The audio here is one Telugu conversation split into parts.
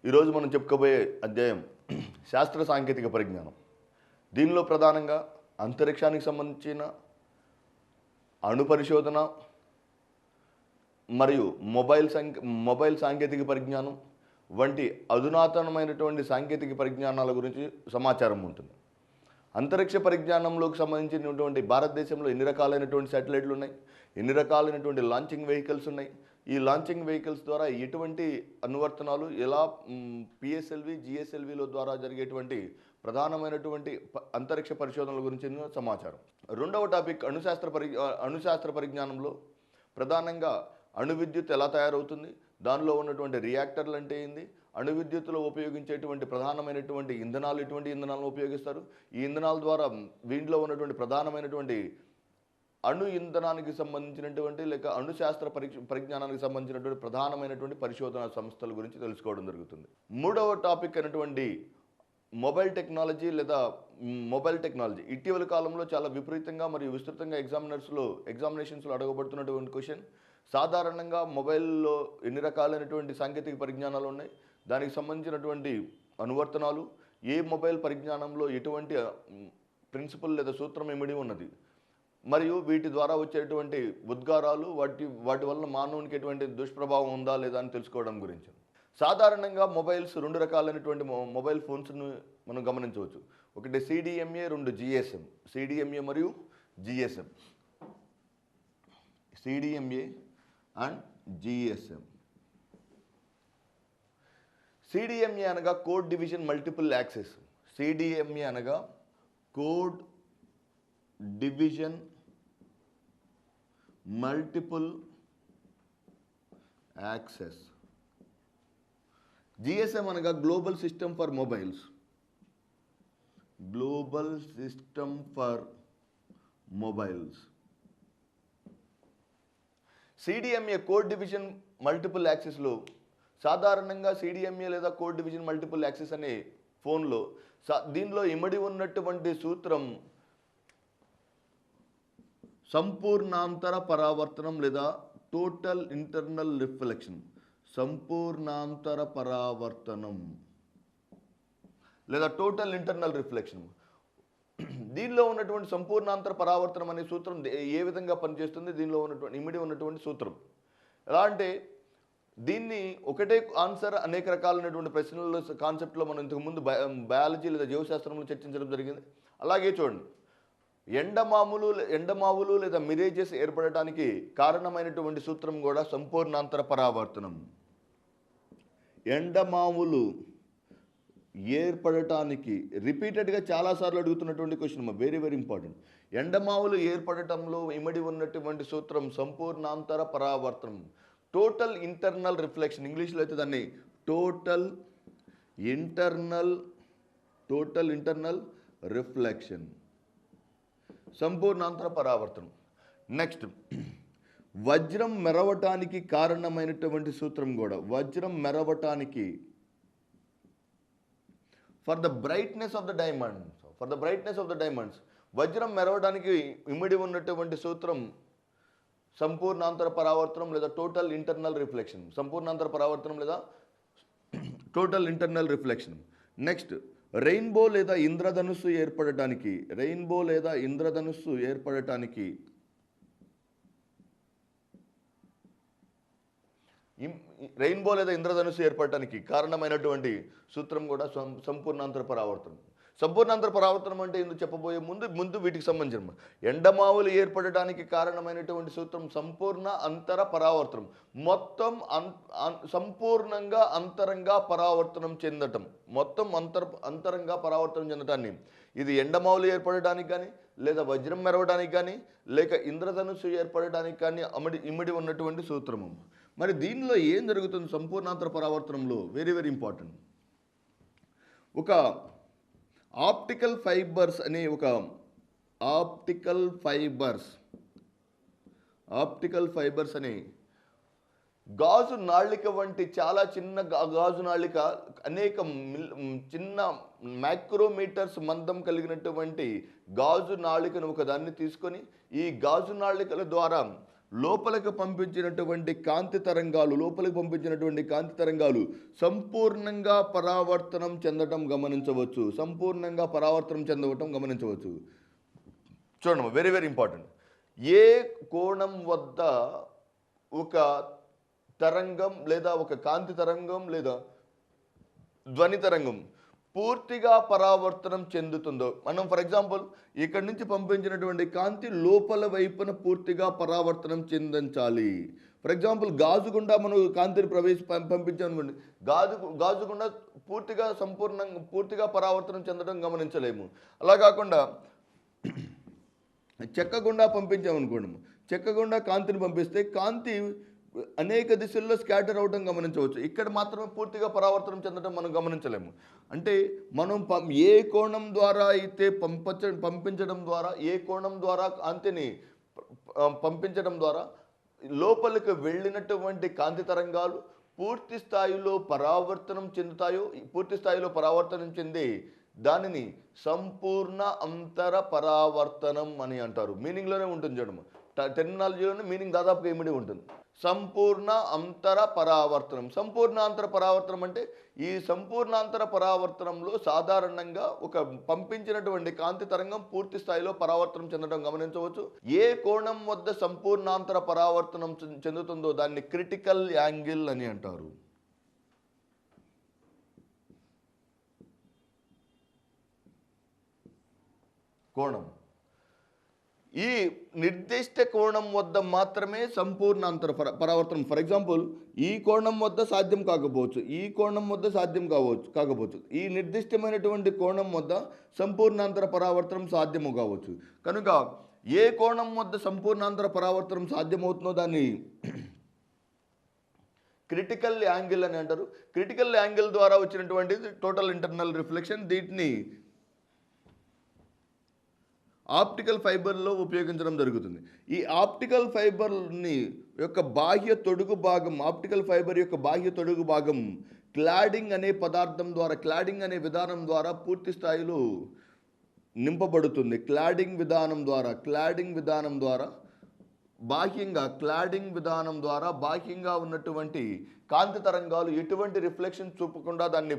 ఈరోజు మనం చెప్పుకోబోయే అధ్యాయం శాస్త్ర సాంకేతిక పరిజ్ఞానం. దీనిలో ప్రధానంగా అంతరిక్షానికి సంబంధించిన అణు పరిశోధన మరియు మొబైల్ సాంకేతిక పరిజ్ఞానం వంటి అధునాతనమైనటువంటి సాంకేతిక పరిజ్ఞానాల గురించి సమాచారం ఉంటుంది. అంతరిక్ష పరిజ్ఞానంలోకి సంబంధించినటువంటి భారతదేశంలో ఎన్ని రకాలైనటువంటి శాటిలైట్లు ఉన్నాయి, ఎన్ని రకాలైనటువంటి లాంచింగ్ వెహికల్స్ ఉన్నాయి, ఈ లాంచింగ్ వెహికల్స్ ద్వారా ఎటువంటి అనువర్తనాలు ఎలా పిఎస్ఎల్వి జిఎస్ఎల్విల ద్వారా జరిగేటువంటి ప్రధానమైనటువంటి అంతరిక్ష పరిశోధనల గురించి సమాచారం. రెండవ టాపిక్ అణుశాస్త్ర పరిజ్ఞానంలో ప్రధానంగా అణు విద్యుత్ ఎలా తయారవుతుంది, దానిలో ఉన్నటువంటి రియాక్టర్లు అంటే ఏంది, అణు విద్యుత్తులో ఉపయోగించేటువంటి ప్రధానమైనటువంటి ఇంధనాలు ఎటువంటి ఇంధనాలను ఉపయోగిస్తారు, ఈ ఇంధనాల ద్వారా వీటిలో ఉన్నటువంటి ప్రధానమైనటువంటి అణు ఇంధనానికి సంబంధించినటువంటి లేక అణుశాస్త్ర పరిజ్ఞానానికి సంబంధించినటువంటి ప్రధానమైనటువంటి పరిశోధనా సంస్థల గురించి తెలుసుకోవడం జరుగుతుంది. మూడవ టాపిక్ అయినటువంటి మొబైల్ టెక్నాలజీ ఇటీవల కాలంలో చాలా విపరీతంగా మరియు విస్తృతంగా ఎగ్జామినేషన్స్లో అడగబడుతున్నటువంటి క్వశ్చన్. సాధారణంగా మొబైల్లో ఎన్ని రకాలైనటువంటి సాంకేతిక పరిజ్ఞానాలు ఉన్నాయి, దానికి సంబంధించినటువంటి అనువర్తనాలు, ఏ మొబైల్ పరిజ్ఞానంలో ఎటువంటి ప్రిన్సిపల్ లేదా సూత్రం ఇమిడి ఉన్నది, మరియు వీటి ద్వారా వచ్చేటువంటి ఉద్గారాలు వాటి వల్ల మానవునికి ఎటువంటి దుష్ప్రభావం ఉందా లేదా అని తెలుసుకోవడం గురించి. సాధారణంగా మొబైల్స్ రెండు రకాలైనటువంటి మొబైల్ ఫోన్స్ను మనం గమనించవచ్చు. ఒకటి సిడిఎంఏ, రెండు జిఎస్ఎం. సిడిఎంఏ మరియు GSM, CDMA and GSM. CDMA అనగా code division multiple access. CDMA అనగా code division multiple access. GSM అనగా global system for mobiles. Global system for mobiles. CDMA code division multiple యాక్సెస్లో సాధారణంగా సిడిఎంఏ లేదా కోడ్ డివిజన్ మల్టిపుల్ యాక్సెస్ అనే ఫోన్లో దీనిలో ఇమిడి ఉన్నటువంటి సూత్రం సంపూర్ణాంతర పరావర్తనం లేదా టోటల్ ఇంటర్నల్ రిఫ్లెక్షన్. సంపూర్ణాంతర పరావర్తనం లేదా టోటల్ ఇంటర్నల్ రిఫ్లెక్షన్. దీనిలో ఉన్నటువంటి సంపూర్ణాంతర పరావర్తనం అనే సూత్రం ఏ విధంగా పనిచేస్తుంది, దీనిలో ఉన్నటువంటి ఇమిడి ఉన్నటువంటి సూత్రం ఎలా అంటే, దీన్ని ఒకటే ఆన్సర్ అనేక రకాలైనటువంటి ప్రశ్నల కాన్సెప్ట్లో మనం ఇంతకుముందు బయాలజీ లేదా జీవశాస్త్రంలో చర్చించడం జరిగింది. అలాగే చూడండి, ఎండమావులు లేదా మిరేజెస్ ఏర్పడటానికి కారణమైనటువంటి సూత్రం కూడా సంపూర్ణాంతర పరావర్తనం. ఎండమావులు ఏర్పడటానికి రిపీటెడ్గా చాలాసార్లు అడుగుతున్నటువంటి క్వశ్చన్, వెరీ వెరీ ఇంపార్టెంట్. ఎండమావులు ఏర్పడటంలో ఇమిడి ఉన్నటువంటి సూత్రం సంపూర్ణాంతర పరావర్తనం. టోటల్ ఇంటర్నల్ రిఫ్లెక్షన్, ఇంగ్లీష్లో అయితే దాన్ని టోటల్ ఇంటర్నల్ రిఫ్లెక్షన్, సంపూర్ణాంతర పరావర్తనం. నెక్స్ట్, వజ్రం మెరవటానికి కారణమైనటువంటి సూత్రం కూడా, వజ్రం మెరవటానికి for the brightness of the diamonds, వజ్రం మెరవడానికి ఇమిడి ఉన్నటువంటి సూత్రం సంపూర్ణాంతర పరావర్తనం లేదా టోటల్ ఇంటర్నల్ రిఫ్లెక్షన్. సంపూర్ణాంతర పరావర్తనం లేదా total internal reflection. Next, rainbow లేదా ఇంద్రధనుస్సు ఏర్పడటానికి కారణమైనటువంటి సూత్రం కూడా సంపూర్ణాంతర పరావర్తనం. సంపూర్ణాంతర పరావర్తనం అంటే ఎందుకు చెప్పబోయే ముందు వీటికి సంబంధించిన ఎండమావులు ఏర్పడటానికి కారణమైనటువంటి సూత్రం సంపూర్ణ అంతర పరావర్తనం. మొత్తం సంపూర్ణంగా అంతరంగా పరావర్తనం చెందటం, అంతరంగా పరావర్తనం చెందటాన్ని ఇది ఎండమావులు ఏర్పడటానికి కానీ, లేదా వజ్రం మెరవడానికి కానీ, లేక ఇంద్రధనుస్సు ఏర్పడటానికి కానీ ఇమిడి ఉన్నటువంటి సూత్రము. మరి దీనిలో ఏం జరుగుతుంది సంపూర్ణాంతర పరావర్తనంలో? Very very important. ఒక ఆప్టికల్ ఫైబర్స్ అనే గాజు నాళిక వంటి చాలా చిన్న గాజు నాళిక, అనేక చిన్న మైక్రోమీటర్స్ మందం కలిగినటువంటి గాజు నాళికను ఒకదాన్ని తీసుకొని ఈ గాజు నాళికల ద్వారా లోపలికి పంపించినటువంటి కాంతి తరంగాలు సంపూర్ణంగా పరావర్తనం చెందటం గమనించవచ్చు. చూడండి, వెరీ వెరీ ఇంపార్టెంట్. ఏ కోణం వద్ద ఒక తరంగం లేదా ఒక కాంతి తరంగం లేదా ధ్వని తరంగం పూర్తిగా పరావర్తనం చెందుతుందో, మనం ఫర్ ఎగ్జాంపుల్ ఇక్కడి నుంచి పంపించినటువంటి కాంతి లోపల వైపున పూర్తిగా పరావర్తనం చెందించాలి. ఫర్ ఎగ్జాంపుల్ గాజు గుండా మనం కాంతిని పంపించామనుకోండి, గాజు గుండా పూర్తిగా పరావర్తనం చెందడం గమనించలేము. అలా కాకుండా చెక్క గుండా పంపించామనుకోండి, చెక్క గుండా కాంతిని పంపిస్తే కాంతి అనేక దిశల్లో స్కాటర్ అవడం గమనించవచ్చు. ఇక్కడ మాత్రమే పూర్తిగా పరావర్తనం చెందడం మనం గమనించలేము. అంటే మనం ఏ కోణం ద్వారా అయితే పంపించడం ద్వారా, ఏ కోణం ద్వారా కాంతిని పంపించడం ద్వారా లోపలికి వెళ్ళినటువంటి కాంతి తరంగాలు పూర్తి స్థాయిలో పరావర్తనం చెంది దానిని సంపూర్ణ అంతర పరావర్తనం అని అంటారు. మీనింగ్లోనే ఉంటుంది చూడము, టెర్మినాలజీలోనే మీనింగ్ దాదాపుగా ఇమిడి ఉంటుంది. సంపూర్ణ అంతర పరావర్తనం అంటే ఈ సంపూర్ణాంతర పరావర్తనంలో సాధారణంగా ఒక పంపించినటువంటి కాంతి తరంగం పూర్తి స్థాయిలో పరావర్తనం చెందడం గమనించవచ్చు. ఏ కోణం వద్ద సంపూర్ణాంతర పరావర్తనం చెందుతుందో దాన్ని క్రిటికల్ యాంగిల్ అని అంటారు. కోణం, ఈ నిర్దిష్ట కోణం వద్ద మాత్రమే సంపూర్ణాంతర పరావర్తనం. ఫర్ ఎగ్జాంపుల్ ఈ కోణం వద్ద సాధ్యం కాకపోవచ్చు, ఈ నిర్దిష్టమైనటువంటి కోణం వద్ద సంపూర్ణాంతర పరావర్తనం సాధ్యము కావచ్చు. కనుక ఏ కోణం వద్ద సంపూర్ణాంతర పరావర్తనం సాధ్యమవుతుందో దాన్ని క్రిటికల్ యాంగిల్ అని అంటారు. క్రిటికల్ యాంగిల్ ద్వారా వచ్చినటువంటిది టోటల్ ఇంటర్నల్ రిఫ్లెక్షన్. దీన్ని ఆప్టికల్ ఫైబర్లో ఉపయోగించడం జరుగుతుంది. ఈ ఆప్టికల్ ఫైబర్ యొక్క బాహ్య తొడుగు భాగం క్లాడింగ్ అనే విధానం ద్వారా పూర్తి స్థాయిలో నింపబడుతుంది. క్లాడింగ్ విధానం ద్వారా బాహ్యంగా ఉన్నటువంటి కాంతి తరంగాలు ఎటువంటి రిఫ్లెక్షన్ చూపకుండా దాన్ని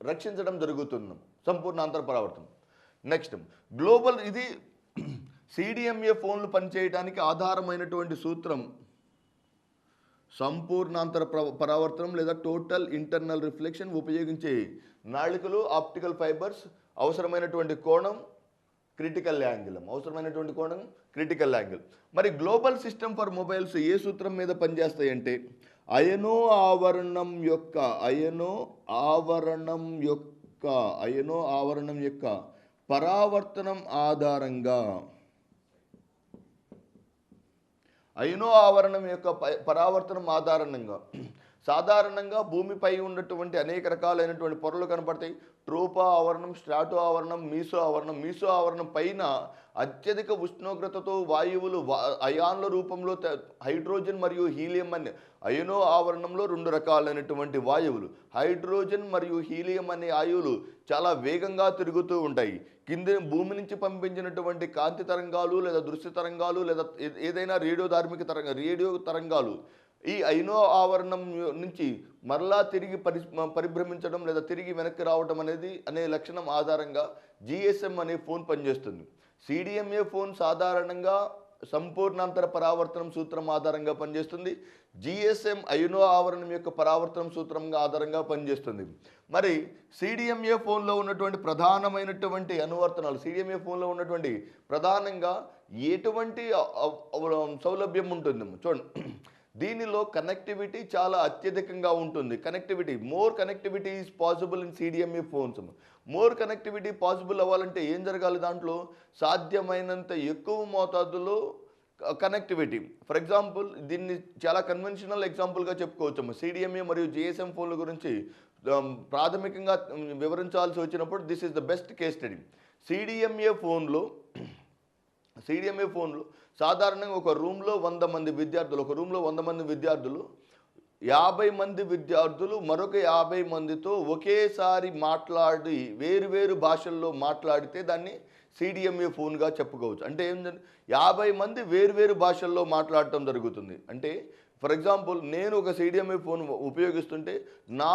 రక్షించడం జరుగుతుంది. సంపూర్ణాంతర పరావర్తనం. నెక్స్ట్ గ్లోబల్, ఇది సిడిఎంఏ ఫోన్లు పనిచేయడానికి ఆధారమైనటువంటి సూత్రం సంపూర్ణాంతర పరావర్తనం లేదా టోటల్ ఇంటర్నల్ రిఫ్లెక్షన్. ఉపయోగించే నాళికలు, ఆప్టికల్ ఫైబర్స్, అవసరమైనటువంటి కోణం క్రిటికల్ యాంగిల్. మరి గ్లోబల్ సిస్టమ్ ఫర్ మొబైల్స్ ఏ సూత్రం మీద పనిచేస్తాయంటే అయనో ఆవరణం యొక్క పరావర్తనం ఆధారంగా సాధారణంగా భూమిపై ఉన్నటువంటి అనేక రకాలైనటువంటి పొరలు కనపడతాయి. ట్రోపో ఆవరణం, స్ట్రాటో ఆవరణం, మీసో ఆవరణం పైన అత్యధిక ఉష్ణోగ్రతతో వాయువులు అయాన్ల రూపంలో హైడ్రోజన్ మరియు హీలియం అనే అయనో ఆవరణంలో రెండు రకాలైనటువంటి వాయువులు, హైడ్రోజన్ మరియు హీలియం అనే వాయువులు చాలా వేగంగా తిరుగుతూ ఉంటాయి. కింద భూమి నుంచి పంపించినటువంటి కాంతి తరంగాలు లేదా దృశ్య తరంగాలు లేదా ఏదైనా రేడియో తరంగాలు ఈ అయనో ఆవరణం నుంచి మరలా తిరిగి పరిభ్రమించడం లేదా తిరిగి వెనక్కి రావడం అనే లక్షణం ఆధారంగా జిఎస్ఎం అనే ఫోన్ పనిచేస్తుంది. సిడిఎంఏ ఫోన్ సాధారణంగా సంపూర్ణాంతర పరావర్తనం సూత్రం ఆధారంగా పనిచేస్తుంది. జిఎస్ఎం అయనో ఆవరణం యొక్క పరావర్తనం సూత్రం ఆధారంగా పనిచేస్తుంది. మరి సిడిఎంఏ ఫోన్లో ఉన్నటువంటి ప్రధానమైనటువంటి అనువర్తనాలు, ప్రధానంగా ఎటువంటి సౌలభ్యం ఉంటుంది చూడండి. దీనిలో కనెక్టివిటీ చాలా అత్యధికంగా ఉంటుంది. More connectivity is possible in CDMA phones. More connectivity possible అవ్వాలంటే ఏం జరగాలి? దాంట్లో సాధ్యమైనంత ఎక్కువ మోతాదులో కనెక్టివిటీ. ఫర్ ఎగ్జాంపుల్ దీన్ని చాలా కన్వెన్షనల్ ఎగ్జాంపుల్గా చెప్పుకోవచ్చు. సిడిఎంఏ మరియు జిఎస్ఎం ఫోన్ల గురించి ప్రాథమికంగా వివరించాల్సి వచ్చినప్పుడు this is the best case study. CDMA ఫోన్లో సాధారణంగా ఒక రూమ్లో 100 మంది విద్యార్థులు, 50 మంది విద్యార్థులు మరొక 50 మందితో ఒకేసారి మాట్లాడి వేరువేరు భాషల్లో మాట్లాడితే దాన్ని సిడిఎంఏ ఫోన్గా చెప్పుకోవచ్చు. అంటే ఏంటంటే 50 మంది వేరు భాషల్లో మాట్లాడటం జరుగుతుంది. అంటే ఫర్ ఎగ్జాంపుల్ నేను ఒక సిడిఎంఏ ఫోన్ ఉపయోగిస్తుంటే నా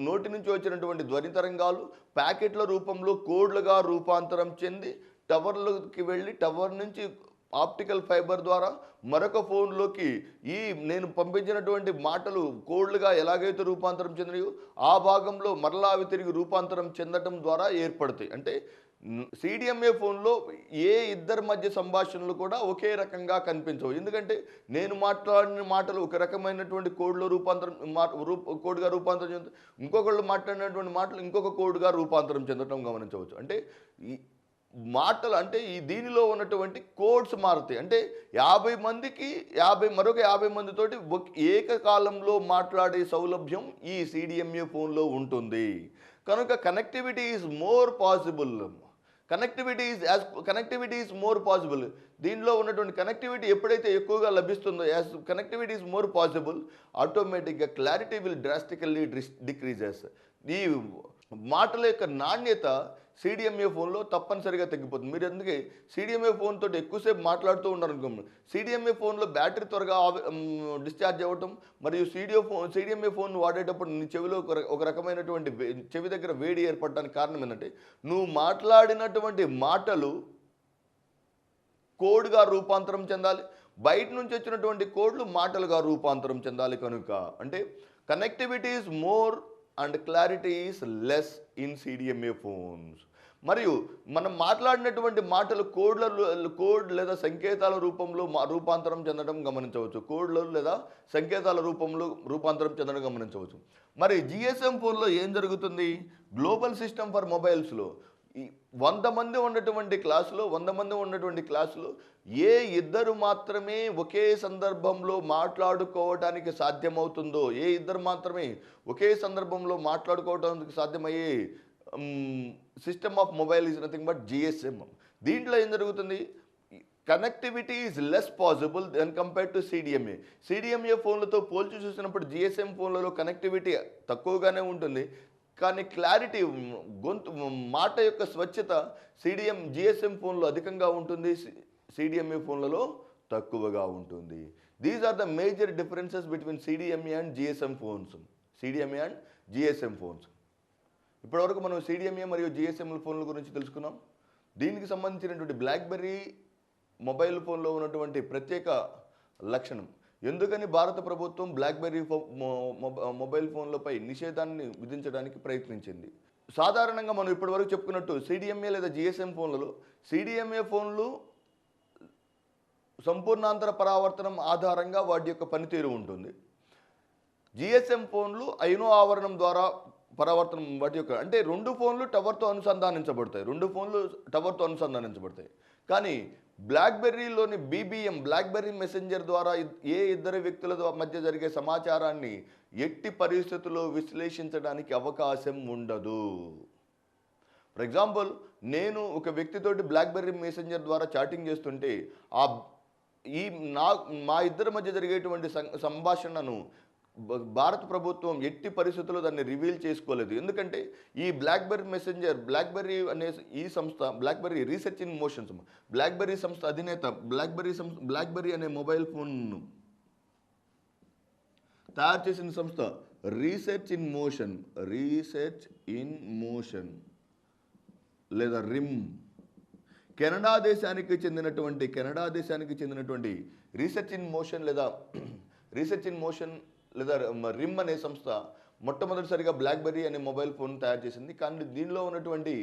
నోటి నుంచి వచ్చినటువంటి ధ్వని తరంగాలు ప్యాకెట్ల రూపంలో కోడ్లుగా రూపాంతరం చెంది టవర్లోకి వెళ్ళి టవర్ నుంచి ఆప్టికల్ ఫైబర్ ద్వారా మరొక ఫోన్లోకి ఈ నేను పంపించినటువంటి మాటలు కోడ్లుగా ఎలాగైతే రూపాంతరం చెందినాయో ఆ భాగంలో మరలా అవి తిరిగి రూపాంతరం చెందటం ద్వారా ఏర్పడతాయి. అంటే సిడిఎంఏ ఫోన్లో ఏ ఇద్దరి మధ్య సంభాషణలు కూడా ఒకే రకంగా కనిపించవు. ఎందుకంటే నేను మాట్లాడిన మాటలు ఒక రకమైనటువంటి కోడ్లో కోడ్గా రూపాంతరం చెందుతాయి, ఇంకొకళ్ళు మాట్లాడినటువంటి మాటలు ఇంకొక కోడ్గా రూపాంతరం చెందటం గమనించవచ్చు. అంటే ఈ మాటలు అంటే ఈ దీనిలో ఉన్నటువంటి కోడ్స్ మారుతాయి. అంటే 50 మందికి మరొక 50 మందితోటి ఏకకాలంలో మాట్లాడే సౌలభ్యం ఈ సిడిఎంఏ ఫోన్లో ఉంటుంది. కనుక connectivity is more possible. Connectivity is more possible. దీనిలో ఉన్నటువంటి కనెక్టివిటీ ఎప్పుడైతే ఎక్కువగా లభిస్తుందో, as connectivity is more possible, ఆటోమేటిక్గా క్లారిటీ విల్ డ్రాస్టికల్లీ డిక్రీజెస్. ఈ మాటల యొక్క నాణ్యత సిడిఎంఏ ఫోన్లో తప్పనిసరిగా తగ్గిపోతుంది. మీరు అందుకే సిడిఎంఏ ఫోన్ తోటి ఎక్కువసేపు మాట్లాడుతూ ఉన్నారనుకోండి, సిడిఎంఏ ఫోన్లో బ్యాటరీ త్వరగా డిశ్చార్జ్ అవ్వటం, మరియు సిడిఎంఏ ఫోన్ వాడేటప్పుడు నీ చెవిలో ఒక రకమైనటువంటి చెవి దగ్గర వేడి ఏర్పడడానికి కారణం ఏంటంటే నువ్వు మాట్లాడినటువంటి మాటలు కోడ్గా రూపాంతరం చెందాలి, బయట నుంచి వచ్చినటువంటి కోడ్లు మాటలుగా రూపాంతరం చెందాలి. కనుక అంటే connectivity is more and clarity is less in CDMA phones. మరియు మనం మాట్లాడినటువంటి మాటలు కోడ్ లేదా సంకేతాల రూపంలో రూపాంతరం చెందడం గమనించవచ్చు. కోడ్లు లేదా సంకేతాల రూపంలో రూపాంతరం చెందడం గమనించవచ్చు. మరి జిఎస్ఎం ఫోన్లో ఏం జరుగుతుంది? గ్లోబల్ సిస్టమ్ ఫర్ మొబైల్స్లో 100 మంది ఉన్నటువంటి క్లాసులో ఏ ఇద్దరు మాత్రమే ఒకే సందర్భంలో మాట్లాడుకోవడానికి సాధ్యమవుతుందో, ఏ ఇద్దరు మాత్రమే ఒకే సందర్భంలో మాట్లాడుకోవడానికి సాధ్యమయ్యే system of mobile is nothing but GSM. దీంట్లో ఏం జరుగుతుంది? Connectivity is less possible then compared to CDMA. CDMA ఫోన్లతో పోల్చి చూసినప్పుడు జిఎస్ఎం ఫోన్లలో కనెక్టివిటీ తక్కువగానే ఉంటుంది, కానీ క్లారిటీ మాట యొక్క స్వచ్ఛత జిఎస్ఎం ఫోన్లో అధికంగా ఉంటుంది, సిడిఎంఏ ఫోన్లలో తక్కువగా ఉంటుంది. These are the major differences between CDMA and GSM phones. ఇప్పటివరకు మనం సిడిఎంఏ మరియు జిఎస్ఎం ఫోన్ల గురించి తెలుసుకున్నాం. దీనికి సంబంధించినటువంటి బ్లాక్బెర్రీ మొబైల్ ఫోన్లో ఉన్నటువంటి ప్రత్యేక లక్షణం, ఎందుకని భారత ప్రభుత్వం బ్లాక్బెర్రీ మొబైల్ ఫోన్లపై నిషేధాన్ని విధించడానికి ప్రయత్నించింది. సాధారణంగా మనం ఇప్పటివరకు చెప్పుకున్నట్టు సిడిఎంఏ లేదా జిఎస్ఎం ఫోన్లలో సిడిఎంఏ ఫోన్లు సంపూర్ణాంతర పరావర్తనం ఆధారంగా వాటి యొక్క పనితీరు ఉంటుంది. జిఎస్ఎం ఫోన్లు అయనో ఆవరణం ద్వారా పరావర్తనం వాటి యొక్క అంటే రెండు ఫోన్లు టవర్తో అనుసంధానించబడతాయి. కానీ బ్లాక్బెర్రీలోని BBM బ్లాక్బెర్రీ మెసెంజర్ ద్వారా ఏ ఇద్దరు వ్యక్తుల మధ్య జరిగే సమాచారాన్ని ఎట్టి పరిస్థితుల్లో విశ్లేషించడానికి అవకాశం ఉండదు. ఫర్ ఎగ్జాంపుల్, నేను ఒక వ్యక్తితోటి బ్లాక్బెర్రీ మెసెంజర్ ద్వారా చాటింగ్ చేస్తుంటే మా ఇద్దరి మధ్య జరిగేటువంటి సంభాషణను భారత ప్రభుత్వం ఎట్టి పరిస్థితుల్లో దాన్ని రివీల్ చేసుకోలేదు. ఎందుకంటే ఈ బ్లాక్బెర్రీ అనే ఈ సంస్థ, blackberry research in motions, blackberry సంస్థ అధినేత బ్లాక్బెర్రీ అనే మొబైల్ ఫోన్ను తయారు చేసిన సంస్థ రీసెర్చ్ ఇన్ మోషన్ లేదా RIM, కెనడా దేశానికి చెందినటువంటి రీసెర్చ్ ఇన్ మోషన్ లేదా RIM అనే సంస్థ మొట్టమొదటిసారిగా బ్లాక్బెర్రీ అనే మొబైల్ ఫోన్ తయారు చేసింది. కానీ దీనిలో ఉన్నటువంటి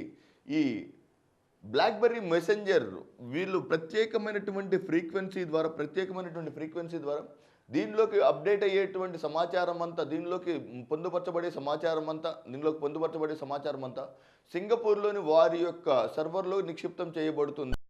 ఈ బ్లాక్బెర్రీ మెసెంజర్ వీళ్ళు ప్రత్యేకమైనటువంటి ఫ్రీక్వెన్సీ ద్వారా దీనిలోకి అప్డేట్ అయ్యేటువంటి సమాచారం అంతా, దీనిలోకి పొందుపరచబడే సమాచారం అంతా సింగపూర్లోని వారి యొక్క సర్వర్లో నిక్షిప్తం చేయబడుతుంది.